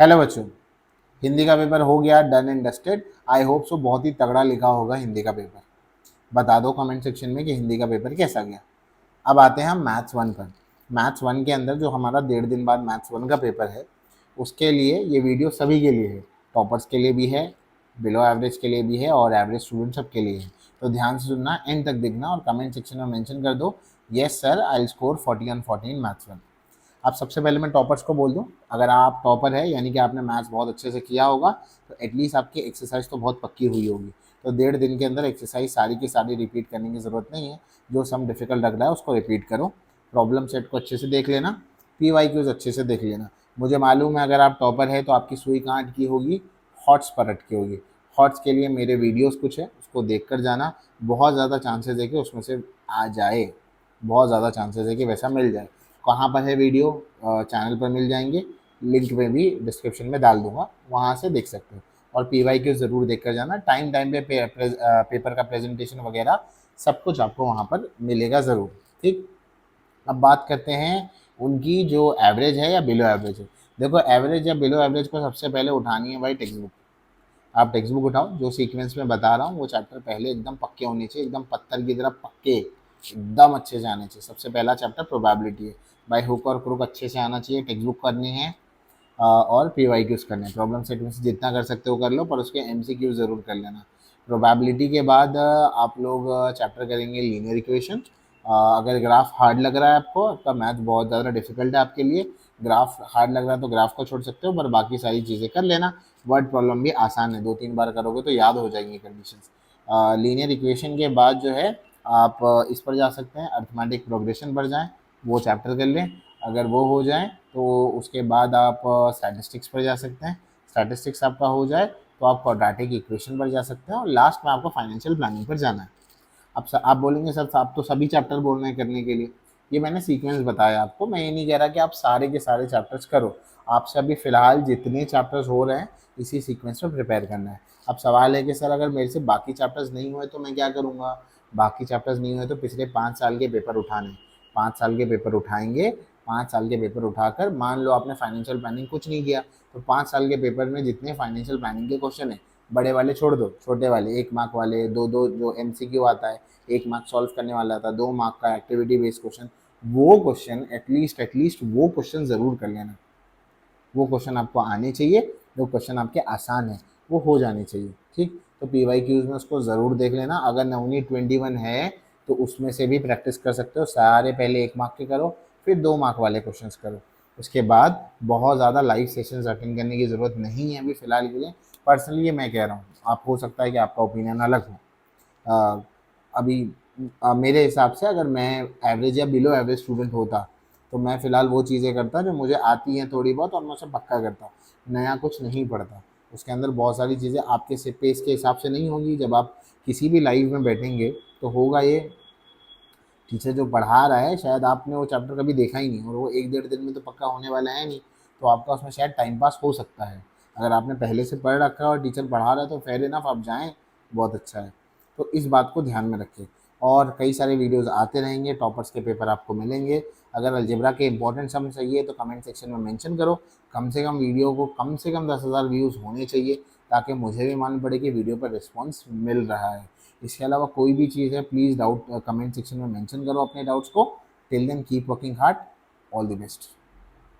Hello बच्चों, हिंदी का paper हो गया done and dusted. I hope so बहुत ही तगड़ा लिखा होगा हिंदी का पेपर। बता दो कमेंट सेक्शन में कि हिंदी का पेपर कैसा गया। अब आते हैं हम मैथ्स वन पर। मैथ्स वन के अंदर जो हमारा 1.5 दिन बाद मैथ्स वन का पेपर है, उसके लिए ये वीडियो सभी के लिए है। टॉपर्स के लिए भी है, बिलो एवरेज के लिए भी है और एवरेज स्टूडेंट सब के लिए है। तो ध्यान से सुनना, एंड तक देखना और कमेंट सेक्शन में मेंशन कर दो, yes sir I will score 40 on 40 in maths one. अब सबसे पहले मैं टॉपर्स को बोल दूं, अगर आप टॉपर है यानी कि आपने मैथ्स बहुत अच्छे से किया होगा, तो एटलीस्ट आपकी एक्सरसाइज तो बहुत पक्की हुई होगी। तो 1.5 दिन के अंदर एक्सरसाइज सारी की सारी रिपीट करने की ज़रूरत नहीं है। जो सम डिफिकल्ट लग रहा है उसको रिपीट करो, प्रॉब्लम सेट को अच्छे से देख लेना, PYQs अच्छे से देख लेना। मुझे मालूम है अगर आप टॉपर है तो आपकी सुई कहाँ अटकी होगी, हॉट्स पर अटकी होगी। हॉट्स के लिए मेरे वीडियोस कुछ है, उसको देख कर जाना। बहुत ज़्यादा चांसेस है कि उसमें से आ जाए, बहुत ज़्यादा चांसेस है कि वैसा मिल जाए। कहाँ पर है वीडियो, चैनल पर मिल जाएंगे, लिंक में भी डिस्क्रिप्शन में डाल दूंगा, वहाँ से देख सकते हो। और PYQ ज़रूर देख कर जाना। टाइम टाइम पे पेपर का प्रेजेंटेशन वगैरह सब कुछ आपको वहाँ पर मिलेगा ज़रूर। ठीक, अब बात करते हैं उनकी जो एवरेज है या बिलो एवरेज है। देखो, एवरेज या बिलो एवरेज को सबसे पहले उठानी है भाई टेक्स्ट बुक। आप टेक्स्ट बुक उठाओ, जो सीक्वेंस में बता रहा हूँ वो चैप्टर पहले एकदम पक्के होने चाहिए, एकदम पत्थर की तरह पक्के, एकदम अच्छे से आने चाहिए। सबसे पहला चैप्टर प्रोबेबिलिटी है, बाई हुक और क्रुक अच्छे से आना चाहिए। टेक्स्ट बुक करनी है और PYQs करने हैं। प्रॉब्लम सेट में से जितना कर सकते हो कर लो, पर उसके MCQ ज़रूर कर लेना। प्रोबेबिलिटी के बाद आप लोग चैप्टर करेंगे लीनियर इक्वेशन। अगर ग्राफ हार्ड लग रहा है आपको, आपका मैथ बहुत ज़्यादा डिफिकल्ट है आपके लिए, ग्राफ हार्ड लग रहा है तो ग्राफ को छोड़ सकते हो, पर बाकी सारी चीज़ें कर लेना। वर्ड प्रॉब्लम भी आसान है, 2-3 बार करोगे तो याद हो जाएंगी कंडीशंस। लीनियर इक्वेशन के बाद जो है आप इस पर जा सकते हैं, अर्थमेटिक प्रोग्रेशन पर जाएं, वो चैप्टर कर लें। अगर वो हो जाए तो उसके बाद आप स्टैटिस्टिक्स पर जा सकते हैं। स्टैटिस्टिक्स आपका हो जाए तो आप क्वाड्रेटिक इक्वेशन पर जा सकते हैं और लास्ट में आपको फाइनेंशियल प्लानिंग पर जाना है। अब आप बोलेंगे सर आप तो सभी चैप्टर बोल रहे हैं करने के लिए। ये मैंने सीक्वेंस बताया आपको, मैं ये नहीं कह रहा कि आप सारे के सारे चैप्टर्स करो। आपसे अभी फ़िलहाल जितने चैप्टर्स हो रहे हैं इसी सीक्वेंस में प्रिपेयर करना है। अब सवाल है कि सर अगर मेरे से बाकी चैप्टर्स नहीं हुए तो मैं क्या करूँगा। बाकी चैप्टर्स नहीं हुए तो पिछले 5 साल के पेपर उठाने, 5 साल के पेपर उठाएंगे। 5 साल के पेपर उठाकर, मान लो आपने फाइनेंशियल प्लानिंग कुछ नहीं किया, तो 5 साल के पेपर में जितने फाइनेंशियल प्लानिंग के क्वेश्चन है, बड़े वाले छोड़ दो, छोटे वाले 1 मार्क वाले, दो दो जो MCQ आता है 1 मार्क सॉल्व करने वाला था, 2 मार्क का एक्टिविटी बेस्ड क्वेश्चन, वो क्वेश्चन एटलीस्ट वो क्वेश्चन ज़रूर कर लेना। वो क्वेश्चन आपको आने चाहिए, वो क्वेश्चन आपके आसान है, वो हो जाने चाहिए। ठीक, तो PYQs में उसको ज़रूर देख लेना। अगर नवनी 21 है तो उसमें से भी प्रैक्टिस कर सकते हो। सारे पहले 1 मार्क के करो, फिर 2 मार्क वाले क्वेश्चंस करो। उसके बाद बहुत ज़्यादा लाइव सेशंस अटेंड करने की ज़रूरत नहीं है अभी फ़िलहाल के लिए। पर्सनली ये मैं कह रहा हूँ, आप हो सकता है कि आपका ओपिनियन अलग हो। अ, अभी मेरे हिसाब से अगर मैं एवरेज या बिलो एवरेज स्टूडेंट होता तो मैं फ़िलहाल वो चीज़ें करता जो मुझे आती हैं थोड़ी बहुत और मैं उसे पक्का करता, नया कुछ नहीं पढ़ता। उसके अंदर बहुत सारी चीज़ें आपके से पेस के हिसाब से नहीं होगी। जब आप किसी भी लाइव में बैठेंगे तो होगा ये, टीचर जो पढ़ा रहा है शायद आपने वो चैप्टर कभी देखा ही नहीं और वो 1-1.5 दिन में तो पक्का होने वाला है नहीं, तो आपका उसमें शायद टाइम पास हो सकता है। अगर आपने पहले से पढ़ रखा है और टीचर पढ़ा रहा है तो फेयर इनफ आप जाएँ, बहुत अच्छा है। तो इस बात को ध्यान में रखें। और कई सारे वीडियोज़ आते रहेंगे, टॉपर्स के पेपर आपको मिलेंगे। अगर अलजेब्रा के इंपॉर्टेंट सम चाहिए तो कमेंट सेक्शन में मेंशन करो। कम से कम वीडियो को कम से कम 10,000 व्यूज़ होने चाहिए, ताकि मुझे भी मालूम पड़े कि वीडियो पर रिस्पॉन्स मिल रहा है। इसके अलावा कोई भी चीज़ है प्लीज़ डाउट कमेंट सेक्शन में मेंशन करो अपने डाउट्स को। Till then keep working hard, all the best.